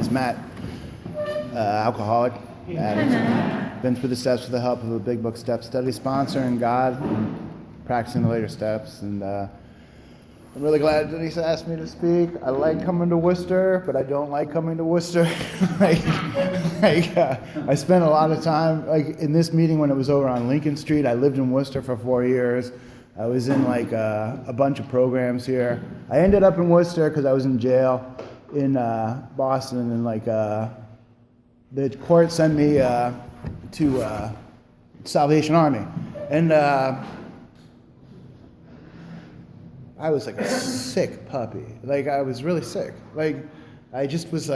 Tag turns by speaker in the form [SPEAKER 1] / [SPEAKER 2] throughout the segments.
[SPEAKER 1] name's Matt, alcoholic, addict. Been through the steps with the help of a Big Book Step Study sponsor and God, and practicing the later steps. And I'm really glad Denise asked me to speak. I like coming to Worcester, but I don't like coming to Worcester. I spent a lot of time, in this meeting when it was over on Lincoln Street. I lived in Worcester for 4 years. I was in a bunch of programs here. I ended up in Worcester because I was in jail in Boston, and the court sent me to Salvation Army, and I was like a sick puppy. I was really sick. I just was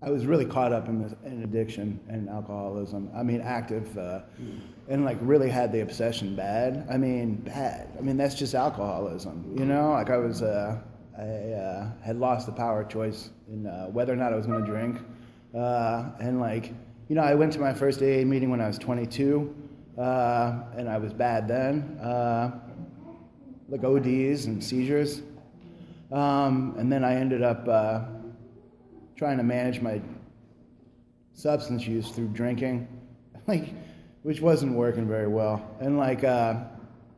[SPEAKER 1] I was really caught up in addiction and alcoholism. I mean, active, and really had the obsession bad. Bad. That's just alcoholism, you know? I had lost the power of choice in whether or not I was going to drink. I went to my first AA meeting when I was 22, and I was bad then, ODs and seizures. And then I ended up trying to manage my substance use through drinking, which wasn't working very well. And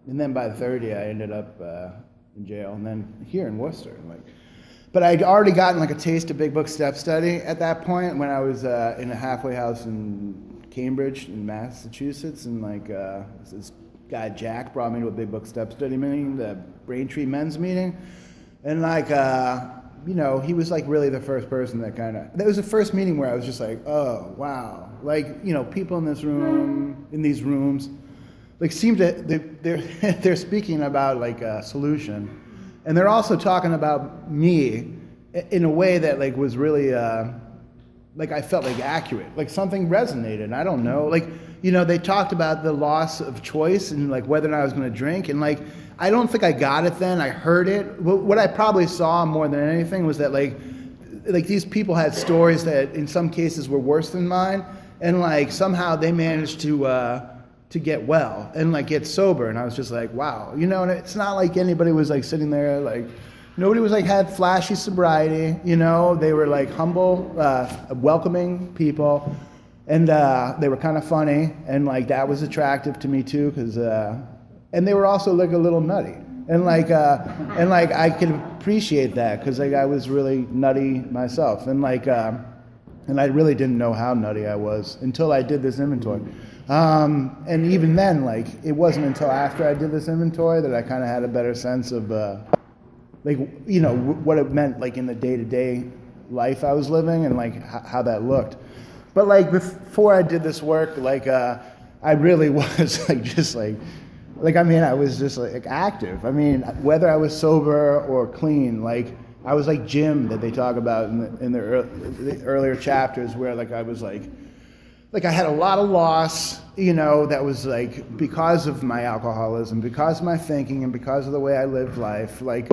[SPEAKER 1] then by the third year, I ended up in jail, and then here in Worcester. But I'd already gotten a taste of Big Book Step Study at that point when I was in a halfway house in Cambridge, in Massachusetts, and this guy Jack brought me to a Big Book Step Study meeting, the Braintree Men's meeting, and he was really the first person that was the first meeting where I was just oh wow, people in these rooms seem to they're speaking about a solution, and they're also talking about me in a way that was really I felt accurate, something resonated. I don't know, they talked about the loss of choice and whether or not I was going to drink, and I don't think I got it then. I heard it. What I probably saw more than anything was that these people had stories that in some cases were worse than mine, and somehow they managed to get well and get sober. And I was just wow, and it's not like anybody was sitting there nobody was had flashy sobriety. They were humble, welcoming people, and they were kind of funny, and that was attractive to me too, because. And they were also a little nutty, and I could appreciate that because I was really nutty myself, and I really didn't know how nutty I was until I did this inventory, and even then it wasn't until after I did this inventory that I kind of had a better sense of what it meant in the day-to-day life I was living and how that looked. But before I did this work, I really was I was just active. Whether I was sober or clean, I was like Jim that they talk about in the earlier chapters, where I was I had a lot of loss, that was because of my alcoholism, because of my thinking, and because of the way I lived life, which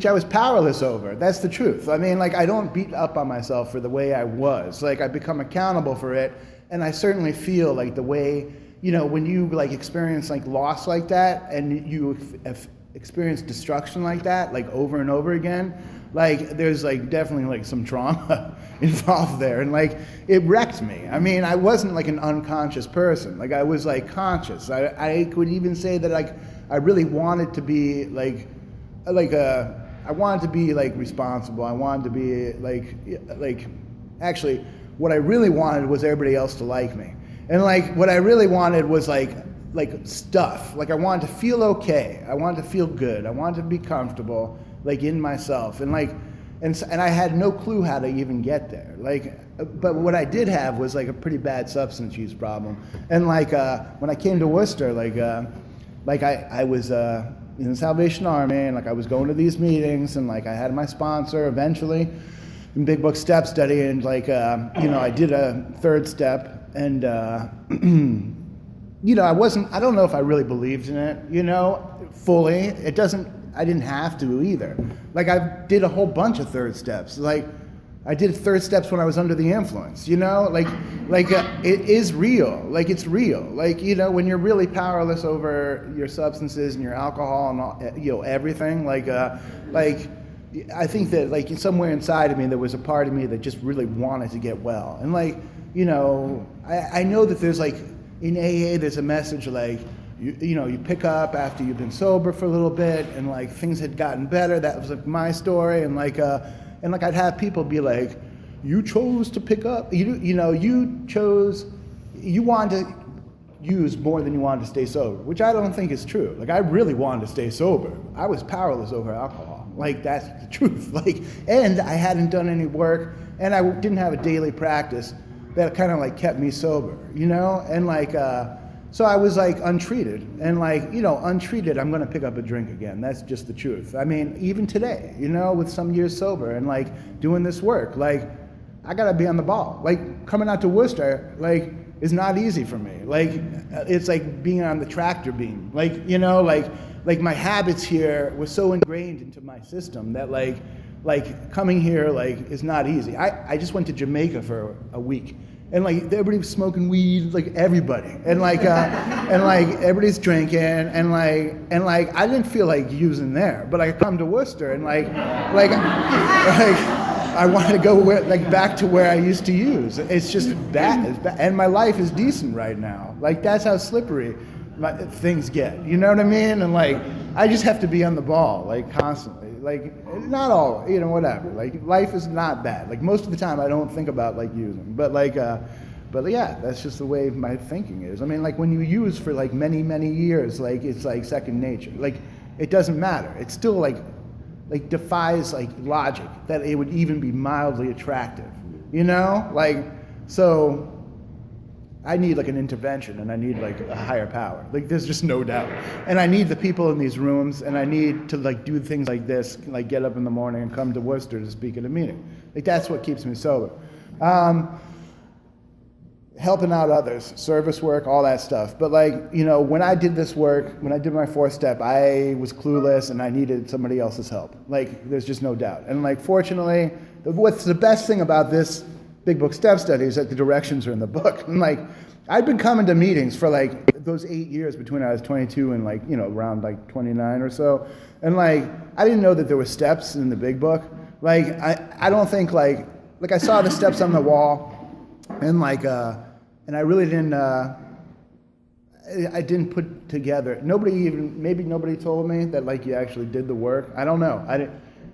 [SPEAKER 1] I was powerless over. That's the truth. I don't beat up on myself for the way I was. I become accountable for it, and I certainly feel the way. When you experience loss like that, and you experience destruction like that, over and over again, there's definitely some trauma involved there, and it wrecked me. I wasn't an unconscious person. I was conscious. I could even say that I really wanted to be I wanted to be responsible. I wanted to be actually what I really wanted was everybody else to like me. And what I really wanted was stuff. I wanted to feel okay. I wanted to feel good. I wanted to be comfortable in myself. And and I had no clue how to even get there. But what I did have was a pretty bad substance use problem. And when I came to Worcester, I was in the Salvation Army, and I was going to these meetings, and I had my sponsor eventually in Big Book Step Study, and I did a third step. And, I don't know if I really believed in it, fully. I didn't have to either. I did a whole bunch of third steps. I did third steps when I was under the influence, it is real. It's real. When you're really powerless over your substances and your alcohol and all, everything, I think that like somewhere inside of me there was a part of me that just really wanted to get well. And like, you know, I know that there's like in AA there's a message like you pick up after you've been sober for a little bit and like things had gotten better. That was like my story. And like I'd have people be like, you chose to pick up, you wanted to use more than you wanted to stay sober, which I don't think is true. Like I really wanted to stay sober. I was powerless over alcohol. Like that's the truth. Like, and I hadn't done any work and I didn't have a daily practice that kind of like kept me sober, you know? And like, so I was like untreated and like, you know, untreated, I'm going to pick up a drink again. That's just the truth. I mean, even today, you know, with some years sober and like doing this work, like I got to be on the ball. Like coming out to Worcester, like is not easy for me. Like it's like being on the tractor beam. Like, you know, like my habits here were so ingrained into my system that like coming here like is not easy. I just went to Jamaica for a week. And like everybody was smoking weed, like everybody, and like everybody's drinking, and like I didn't feel like using there, but I come to Worcester and like I want to go back to where I used to use. It's just bad. It's bad. And my life is decent right now. Like that's how slippery things get. You know what I mean? And like I just have to be on the ball like constantly. Like not all, you know, whatever. Like life is not bad. Like most of the time I don't think about like using, but yeah, that's just the way my thinking is. I mean, like when you use for like many years, like it's like second nature. Like it doesn't matter. It's still like defies like logic that it would even be mildly attractive, you know? Like, so I need like an intervention and I need like a higher power. Like there's just no doubt. And I need the people in these rooms and I need to like do things like this, like get up in the morning and come to Worcester to speak at a meeting. Like that's what keeps me sober. Helping out others, service work, all that stuff. But like, you know, when I did this work, when I did my 4th step, I was clueless and I needed somebody else's help. Like, there's just no doubt. And like, fortunately, what's the best thing about this Big Book Step study is that the directions are in the book. And like, I'd been coming to meetings for like those 8 years between I was 22 and like, you know, around like 29 or so. And like, I didn't know that there were steps in the Big Book. Like, I don't think like I saw the steps on the wall and like, and I really didn't, I didn't put together, maybe nobody told me that like you actually did the work. I don't know.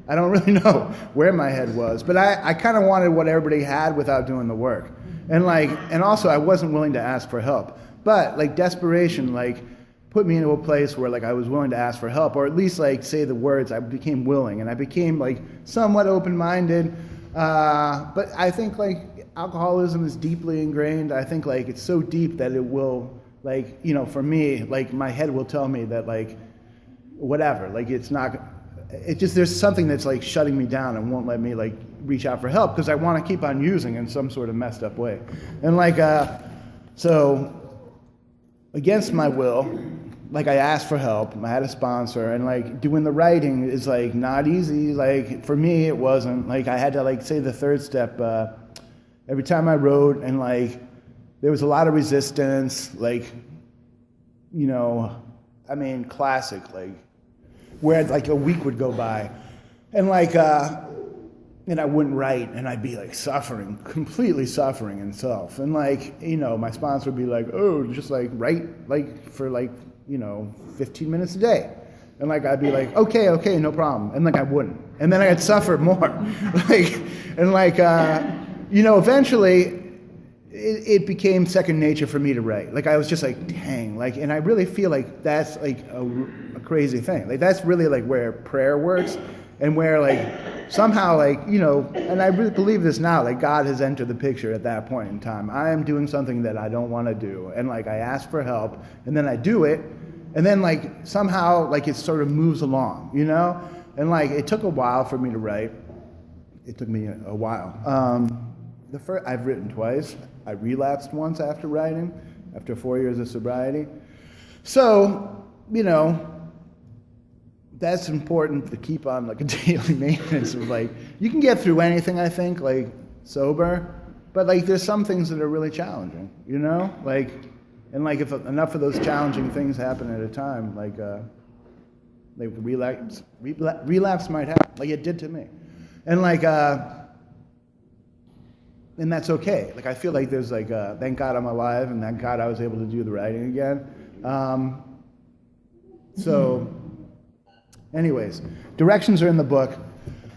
[SPEAKER 1] I don't really know where my head was, but I kind of wanted what everybody had without doing the work. And like, and also I wasn't willing to ask for help, but like desperation, like put me into a place where like I was willing to ask for help or at least like say the words. I became willing and I became like somewhat open-minded. But I think like alcoholism is deeply ingrained. I think like it's so deep that it will like, you know, for me, like my head will tell me that like whatever, like it's not, it just, there's something that's like shutting me down and won't let me like reach out for help because I want to keep on using in some sort of messed up way. And like, so against my will, like I asked for help, I had a sponsor, and like doing the writing is like not easy. Like for me, it wasn't. Like I had to like say the 3rd step every time I wrote, and like there was a lot of resistance, like, you know, I mean, classic, like where like a week would go by and like, and I wouldn't write and I'd be like suffering, completely suffering in self. And like, you know, my sponsor would be like, oh, just like write like for like, you know, 15 minutes a day. And like, I'd be like, okay, no problem. And like, I wouldn't. And then I'd suffer more. Like, and like, you know, eventually it became second nature for me to write. Like I was just like, dang, like, and I really feel like that's like a crazy thing. Like that's really like where prayer works and where like somehow like, you know, and I really believe this now, like God has entered the picture at that point in time. I am doing something that I don't want to do. And like I ask for help and then I do it. And then like somehow like it sort of moves along, you know? And like it took a while for me to write. It took me a while. I've written twice. I relapsed once after writing, after 4 years of sobriety. So, you know, that's important to keep on like a daily maintenance of like, you can get through anything, I think, like sober, but like there's some things that are really challenging, you know? Like, and like if enough of those challenging things happen at a time, like, like relapse might happen, like it did to me, and like and that's okay. Like I feel like there's like thank God I'm alive, and thank God I was able to do the writing again. So, anyways, directions are in the book.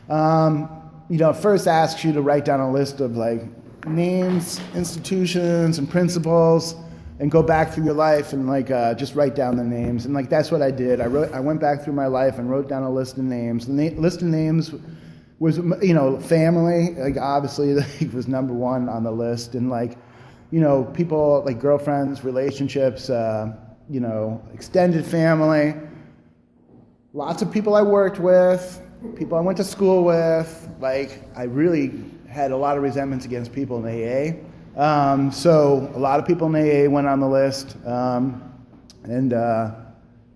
[SPEAKER 1] It first asks you to write down a list of like names, institutions, and principles, and go back through your life and like just write down the names. And like that's what I did. I went back through my life and wrote down a list of names. The list of names was family. Like obviously like, was number one on the list, and like people like girlfriends, relationships, extended family. Lots of people I worked with, people I went to school with. Like I really had a lot of resentments against people in AA. So a lot of people in AA went on the list. And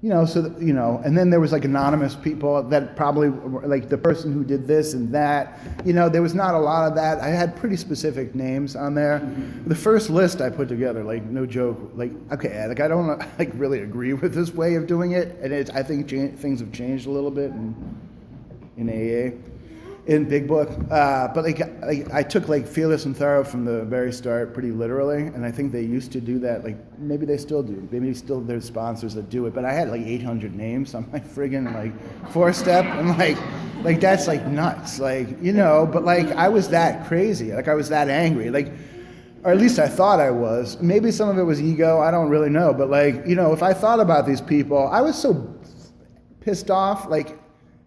[SPEAKER 1] then there was like anonymous people that probably were like the person who did this and that. There was not a lot of that. I had pretty specific names on there. The first list I put together, like no joke, like okay, like I don't like really agree with this way of doing it, and I think things have changed a little bit in AA. In Big Book, but like I took like Fearless and Thorough from the very start pretty literally, and I think they used to do that. Like maybe they still do. Maybe still there's sponsors that do it. But I had like 800 names on my friggin' like 4-step, and like that's like nuts. Like but like I was that crazy. Like I was that angry. Like, or at least I thought I was. Maybe some of it was ego. I don't really know. But like if I thought about these people, I was so pissed off. Like.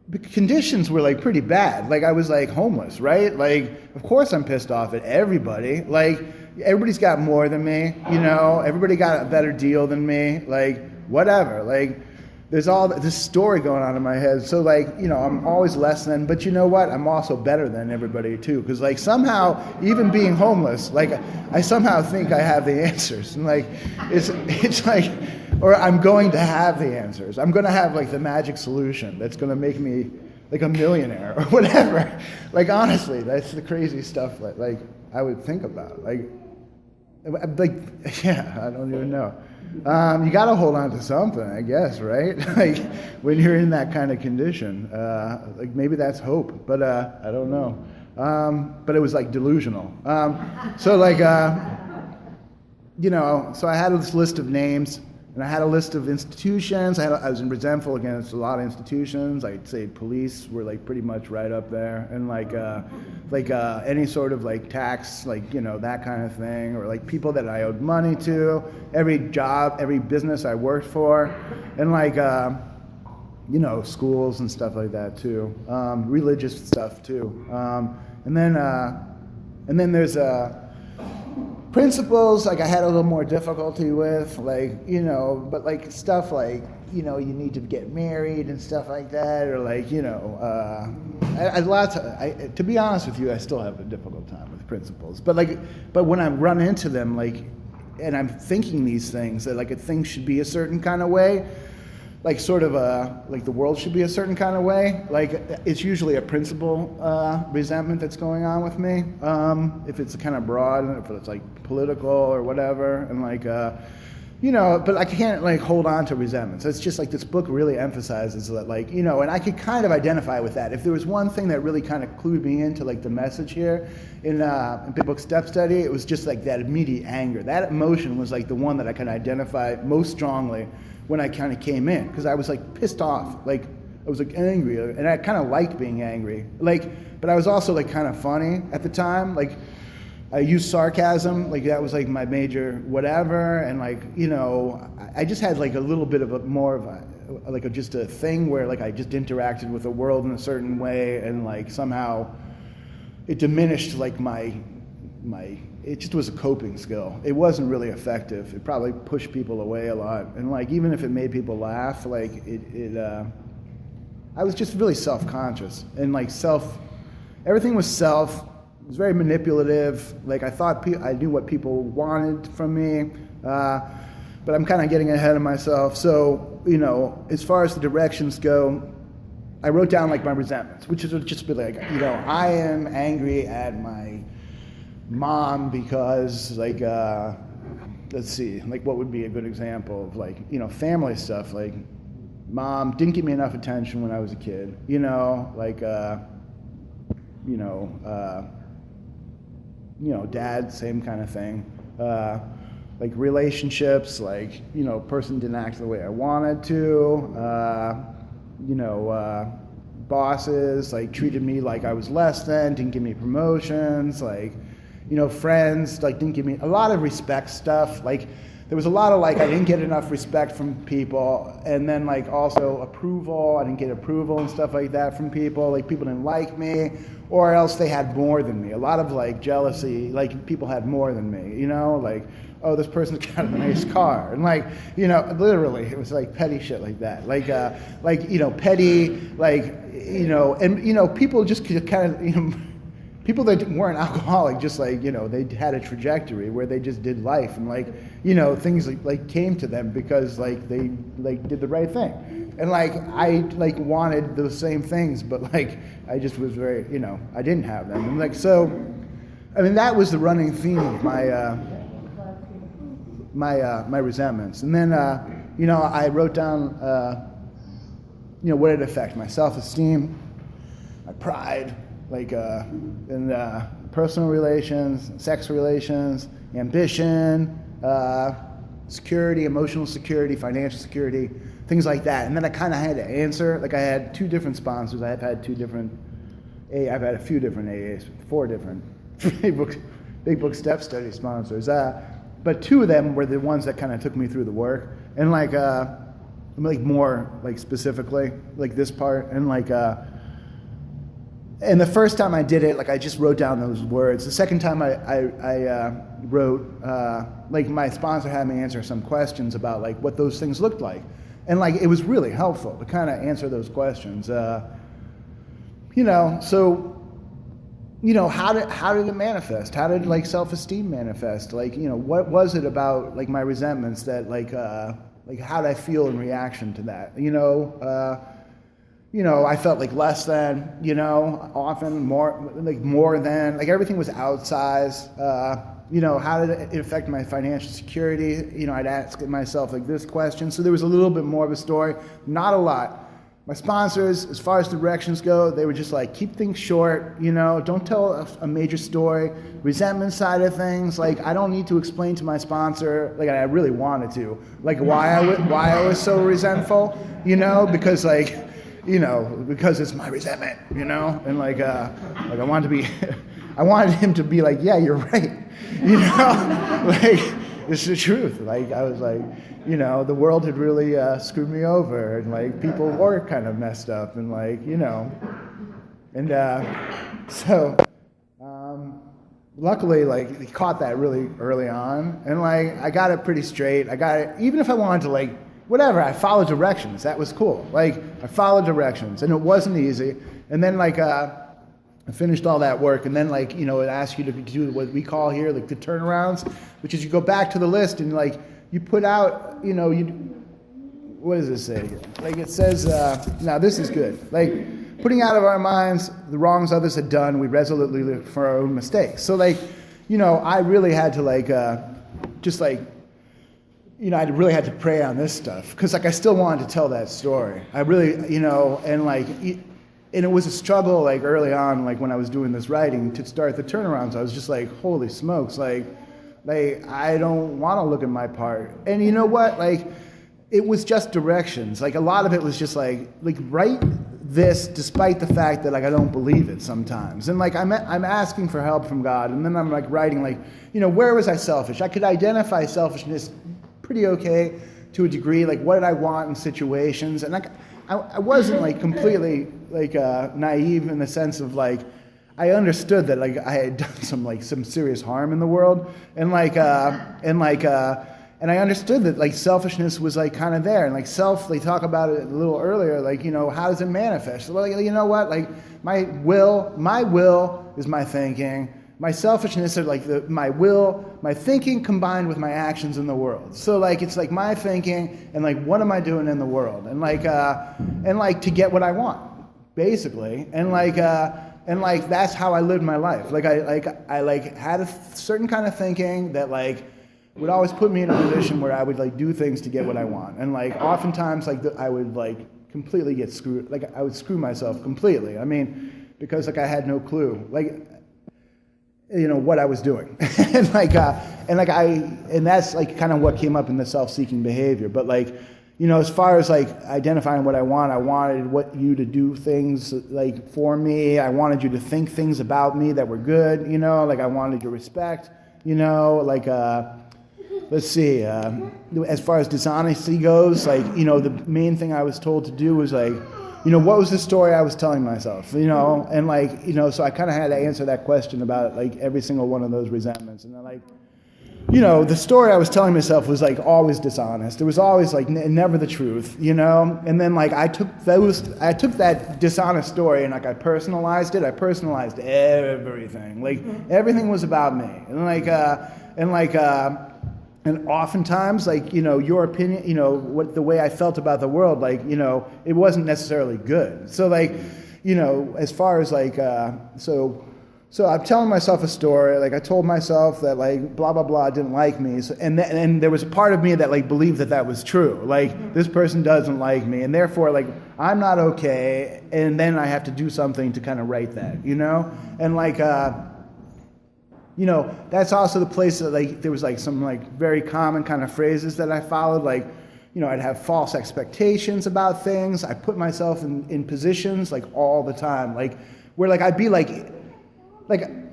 [SPEAKER 1] The conditions were like pretty bad. Like I was like homeless, right? Like of course I'm pissed off at everybody. Like everybody's got more than me, everybody got a better deal than me. Like whatever. Like there's all this story going on in my head. So like, I'm always less than, but you know what? I'm also better than everybody too. Cause like somehow even being homeless, like I somehow think I have the answers. And like, it's like, or I'm going to have the answers. I'm going to have like the magic solution that's going to make me like a millionaire or whatever. Like honestly, that's the crazy stuff that like I would think about. Like yeah, I don't even know. You got to hold on to something, I guess, right? Like when you're in that kind of condition, like maybe that's hope, but I don't know. But it was like delusional. So like, so I had this list of names. And I had a list of institutions. I was resentful against a lot of institutions. I'd say police were like pretty much right up there, and like any sort of like tax, like that kind of thing, or like people that I owed money to, every job, every business I worked for, and like schools and stuff like that too, religious stuff too, and then there's principles, like I had a little more difficulty with, like, but like stuff like, you need to get married and stuff like that, or like, to be honest with you, I still have a difficult time with principles. But when I run into them, like, and I'm thinking these things, that like a thing should be a certain kind of way, like sort of like the world should be a certain kind of way. Like it's usually a principle resentment that's going on with me. If it's kind of broad, if it's like political or whatever, and like but I can't like hold on to resentments. It's just like this book really emphasizes that, like, and I could kind of identify with that. If there was one thing that really kind of clued me into like the message here in Big Book Step Study, it was just like that immediate anger. That emotion was like the one that I could identify most strongly when I kind of came in, because I was like pissed off, like I was like angry, and I kind of liked being angry, like, but I was also like kind of funny at the time, like I used sarcasm, like that was like my major whatever, and like I just had like a little bit of just a thing where like I just interacted with the world in a certain way, and like somehow it diminished like it just was a coping skill. It wasn't really effective. It probably pushed people away a lot. And like, even if it made people laugh, like I was just really self-conscious, and like everything was self. It was very manipulative. Like I thought I knew what people wanted from me, but I'm kind of getting ahead of myself. So, as far as the directions go, I wrote down like my resentments, which is just be like, I am angry at my mom because like let's see, like what would be a good example of like family stuff, like Mom didn't give me enough attention when I was a kid. Dad, same kind of thing. Like relationships, person didn't act the way I wanted to. Bosses treated me like I was less than, didn't give me promotions. Friends didn't give me a lot of respect stuff. There was a lot of I didn't get enough respect from people, and then also approval. I didn't get approval and stuff like that from people. People didn't like me, or else they had more than me. A lot of jealousy. People had more than me. Oh, this person's got a nice car, and literally it was petty shit like that. Petty, people just kind of people that weren't alcoholic, just they had a trajectory where they just did life, and things came to them because they did the right thing, and I wanted those same things, but I just was very I didn't have them, and so I mean that was the running theme of my resentments, and then I wrote down what it affected: my self-esteem, my pride, in personal relations, sex relations, ambition, security, emotional security, financial security, things like that. And then I kind of had to answer. I had two different sponsors. I've had a few different AAs, 4 different big book step study sponsors. But 2 of them were the ones that kind of took me through the work, and more specifically this part, and the first time I did it, I just wrote down those words. The second time I wrote, my sponsor had me answer some questions about what those things looked like, and it was really helpful to kind of answer those questions. How did it manifest? How did self-esteem manifest? What was it about my resentments that how did I feel in reaction to that? I felt less than, often more than, everything was outsized. How did it affect my financial security? I'd ask myself this question. So there was a little bit more of a story, not a lot. My sponsors, as far as directions go, they were just keep things short, don't tell a major story. Resentment side of things, I don't need to explain to my sponsor, I really wanted to, why I was so resentful, because because it's my resentment, and I wanted to be, I wanted him to be yeah, you're right, it's the truth. I was the world had really screwed me over, and people were kind of messed up, and so luckily he caught that really early on, and I got it pretty straight. I got it, even if I wanted to whatever, I followed directions. That was cool. I followed directions, and it wasn't easy. And then I finished all that work, and then it asks you to do what we call here the turnarounds, which is you go back to the list and you put out what does it say? It says now this is good. Putting out of our minds the wrongs others had done, we resolutely look for our own mistakes. So I really had to I really had to pray on this stuff because I still wanted to tell that story. I really, and it was a struggle early on, when I was doing this writing to start the turnarounds. I was just holy smokes, I don't want to look at my part. And you know what? It was just directions. A lot of it was just write this despite the fact that I don't believe it sometimes. And I'm asking for help from God, and then I'm writing where was I selfish? I could identify selfishness pretty okay to a degree, what did I want in situations, and I wasn't completely naive in the sense of I understood that I had done some serious harm in the world, and and I understood that selfishness was kind of there, and they talk about it a little earlier, how does it manifest? Well, you know what, my will is my thinking. My selfishness are my will, my thinking combined with my actions in the world. So it's my thinking and what am I doing in the world, and to get what I want, basically, and that's how I lived my life. I had a certain kind of thinking that would always put me in a position where I would like do things to get what I want. And like oftentimes like I would like completely get screwed. Like I would screw myself completely. I mean, because like I had no clue. Like, you know, what I was doing. and that's like kind of what came up in the self-seeking behavior. But like, you know, as far as like identifying what I wanted you to do things like for me. I wanted you to think things about me that were good, you know, like I wanted your respect, you know, like, let's see, as far as dishonesty goes, like, you know, the main thing I was told to do was like, you know, what was the story I was telling myself, you know, and like, you know, so I kind of had to answer that question about like every single one of those resentments. And then like, you know, the story I was telling myself was like always dishonest. It was always like never the truth, you know? And then like I took that dishonest story and like I personalized it. I personalized everything. Like everything was about me. And oftentimes, like, you know, your opinion, you know, the way I felt about the world, like, you know, it wasn't necessarily good. So like, you know, as far as like, so I'm telling myself a story, like I told myself that like blah, blah, blah didn't like me. So, and there was a part of me that like believed that was true. Like this person doesn't like me and therefore like I'm not okay. And then I have to do something to kind of right that, you know? And like, you know, that's also the place that like there was like some like very common kind of phrases that I followed. Like, you know, I'd have false expectations about things. I put myself in positions like all the time, like where like I'd be like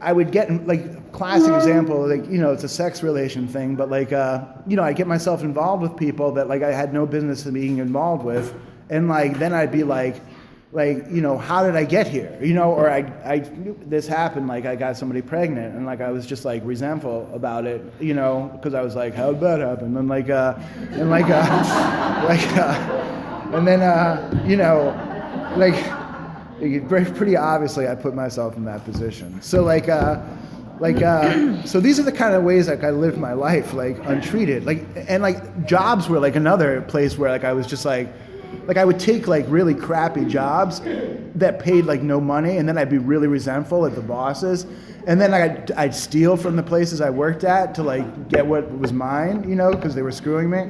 [SPEAKER 1] I would get in, like classic example, like, you know, it's a sex relation thing, but like, you know, I get myself involved with people that like I had no business being involved with. And like, then I'd be like, you know, how did I get here? You know, or this happened, like I got somebody pregnant and like I was just like resentful about it, you know, because I was like, how did that happen? And like, and then, you know, like, pretty obviously I put myself in that position. So so these are the kind of ways like I lived my life, like untreated, like, and like jobs were like another place where like I was just like I would take like really crappy jobs that paid like no money, and then I'd be really resentful at the bosses, and then I'd steal from the places I worked at to like get what was mine, you know, because they were screwing me.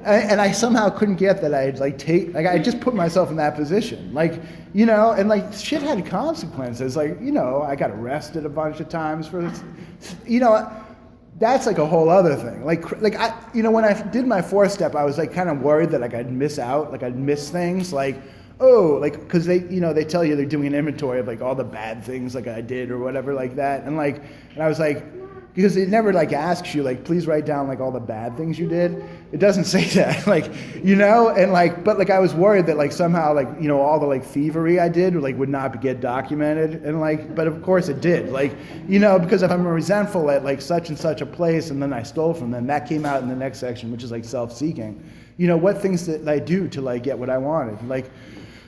[SPEAKER 1] And I somehow couldn't get that I'd like I just put myself in that position, like, you know, and like shit had consequences, like, you know, I got arrested a bunch of times for this, you know, that's like a whole other thing. Like I, you know, when I did my 4-step, I was like kind of worried that like I'd miss out, like I'd miss things, like, oh, like, because they, you know, they tell you they're doing an inventory of like all the bad things like I did or whatever like that, and I was like, because it never like asks you like, please write down like all the bad things you did. It doesn't say that, like, you know, and like, but like I was worried that like somehow like, you know, all the like thievery I did would not get documented, and like, but of course it did, like, you know, because if I'm resentful at like such and such a place and then I stole from them, that came out in the next section, which is like self-seeking. You know, what things that I do to like get what I wanted, like.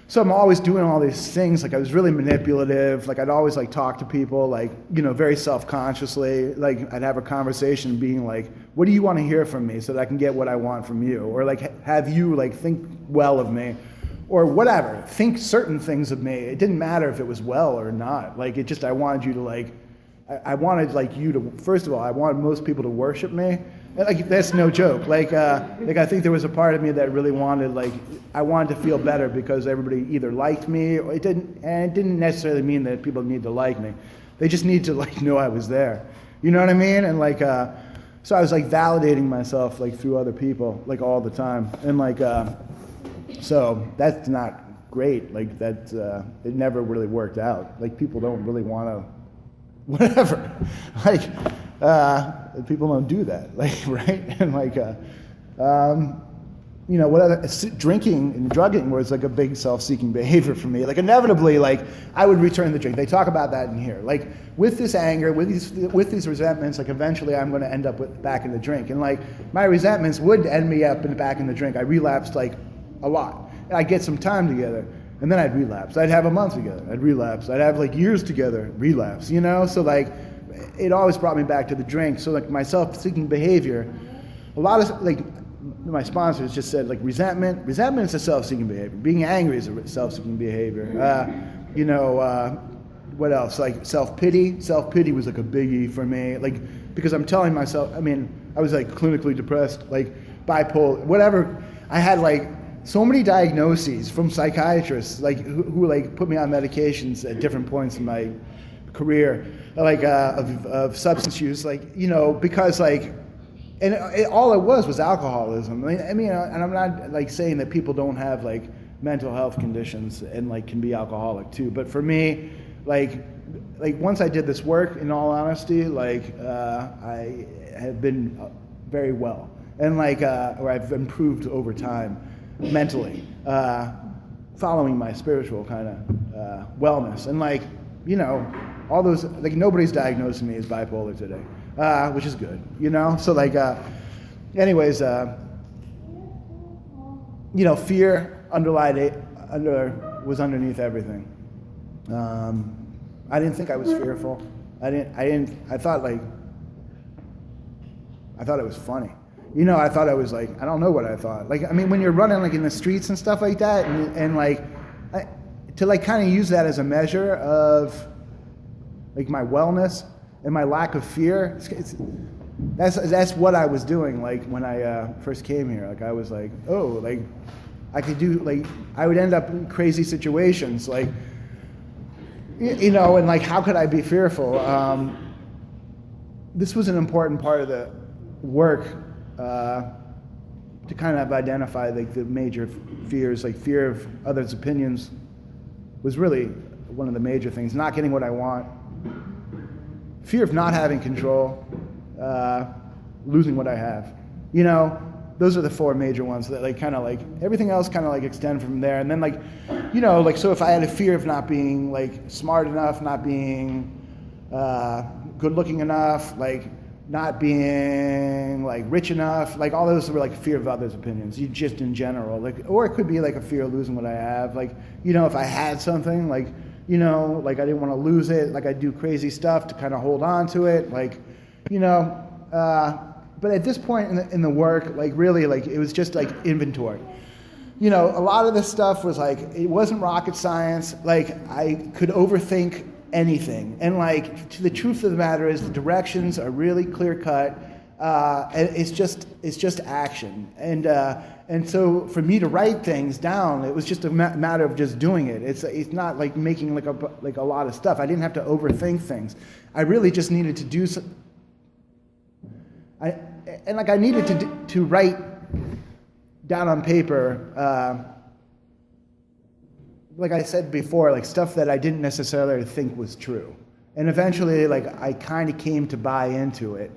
[SPEAKER 1] So I'm always doing all these things, like I was really manipulative, like I'd always like talk to people, like, you know, very self-consciously, like I'd have a conversation being like, what do you want to hear from me so that I can get what I want from you? Or like have you like think well of me or whatever, think certain things of me. It didn't matter if it was well or not. Like it just, I wanted you to like, I wanted like you to, first of all, I wanted most people to worship me. And like that's no joke. Like I think there was a part of me that really wanted, like, I wanted to feel better because everybody either liked me or it didn't necessarily mean that people need to like me. They just need to like know I was there. You know what I mean? And like so I was like validating myself like through other people like all the time. And like so that's not great. Like that it never really worked out. Like people don't really want to whatever. Like people don't do that, like, right? And like, you know, what other, drinking and drugging was like a big self-seeking behavior for me. Like inevitably, like I would return the drink. They talk about that in here. Like with this anger, with these resentments, like eventually I'm going to end up back in the drink. And like my resentments would end me up back in the drink. I relapsed like a lot. And I'd get some time together, and then I'd relapse. I'd have a month together. I'd relapse. I'd have like years together. Relapse. You know, so like. It always brought me back to the drink. So like my self-seeking behavior, a lot of like my sponsors just said like resentment is a self-seeking behavior. Being angry is a self-seeking behavior. You know, what else? Like self-pity was like a biggie for me. Like because I'm telling myself, I mean, I was like clinically depressed, like bipolar, whatever. I had like so many diagnoses from psychiatrists, like who like put me on medications at different points in my career, like of substance use, like, you know, because like, and all it was alcoholism. I mean, and I'm not like saying that people don't have like mental health conditions and like can be alcoholic too, but for me, like once I did this work, in all honesty, like I have been very well, and like or I've improved over time mentally, following my spiritual kind of wellness, and like, you know, all those, like nobody's diagnosing me as bipolar today, which is good, you know. So like, anyways, you know, fear was underneath everything. I didn't think I was fearful. I thought it was funny. You know, I thought I was like, I don't know what I thought. Like, I mean, when you're running like in the streets and stuff like that, and like, to like kind of use that as a measure of like my wellness and my lack of fear, that's what I was doing. Like when I first came here, like I was like, oh, like I could do, like I would end up in crazy situations, like, you know, and like, how could I be fearful? This was an important part of the work, to kind of identify like the major fears, like fear of others' opinions was really one of the major things. Not getting what I want, fear of not having control, losing what I have. You know, those are the four major ones that like kind of like everything else kind of like extend from there. And then like, you know, like, so if I had a fear of not being like smart enough, not being good looking enough, like not being like rich enough, like all those were like fear of others' opinions, you just in general, like, or it could be like a fear of losing what I have, like, you know, if I had something, like, you know, like I didn't want to lose it, like I do crazy stuff to kind of hold on to it, like, you know, but at this point in the work, like really, like it was just like inventory. You know, a lot of this stuff was like, it wasn't rocket science, like I could overthink anything. And like, the truth of the matter is the directions are really clear cut. And it's just action. And so for me to write things down, it was just a matter of just doing it. It's not like making like a lot of stuff. I didn't have to overthink things. I really just needed to do I needed to write down on paper, like I said before, like stuff that I didn't necessarily think was true. And eventually, like, I kind of came to buy into it.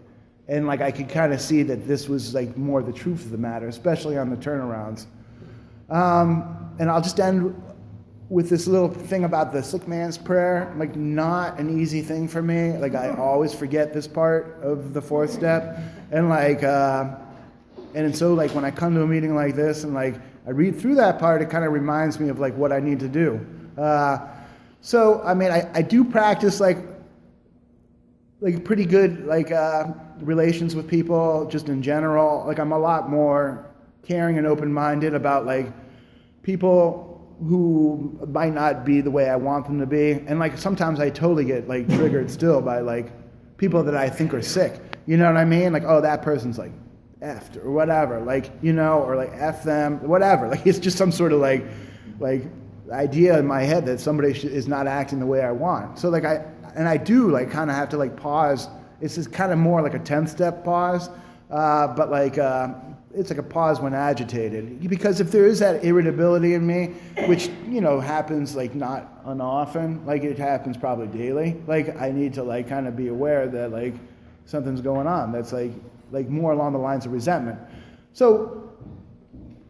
[SPEAKER 1] And like, I could kind of see that this was like more the truth of the matter, especially on the turnarounds. And I'll just end with this little thing about the sick man's prayer. Like, not an easy thing for me. Like, I always forget this part of the fourth step. And like, and so like when I come to a meeting like this and like I read through that part, it kind of reminds me of like what I need to do. So I mean, I do practice like pretty good like relations with people just in general. Like I'm a lot more caring and open-minded about like people who might not be the way I want them to be. And like sometimes I totally get like triggered still by like people that I think are sick. You know what I mean? Like, oh, that person's like effed or whatever, like, you know, or like F them, whatever. Like it's just some sort of like idea in my head that somebody is not acting the way I want. So like I do like kind of have to like pause. It's just kind of more like a 10th step pause, but like it's like a pause when agitated. Because if there is that irritability in me, which, you know, happens like not unoften, like it happens probably daily, like I need to like kind of be aware that like something's going on that's like more along the lines of resentment. So,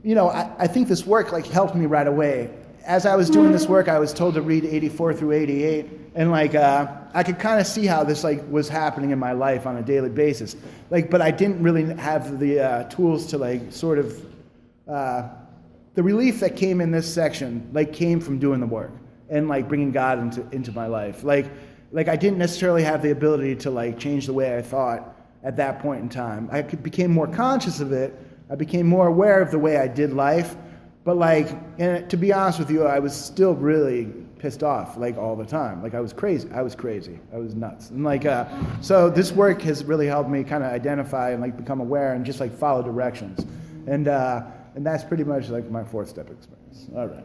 [SPEAKER 1] you know, I think this work like helped me right away. As I was doing this work, I was told to read 84 through 88, and like I could kind of see how this like was happening in my life on a daily basis. Like, but I didn't really have the tools to like sort of the relief that came in this section like came from doing the work and like bringing God into my life. Like I didn't necessarily have the ability to like change the way I thought at that point in time. I became more conscious of it. I became more aware of the way I did life. But like, and to be honest with you, I was still really pissed off like all the time. Like I was crazy. I was nuts. And like so this work has really helped me kind of identify and like become aware and just like follow directions. And that's pretty much like my 4-step experience. All right.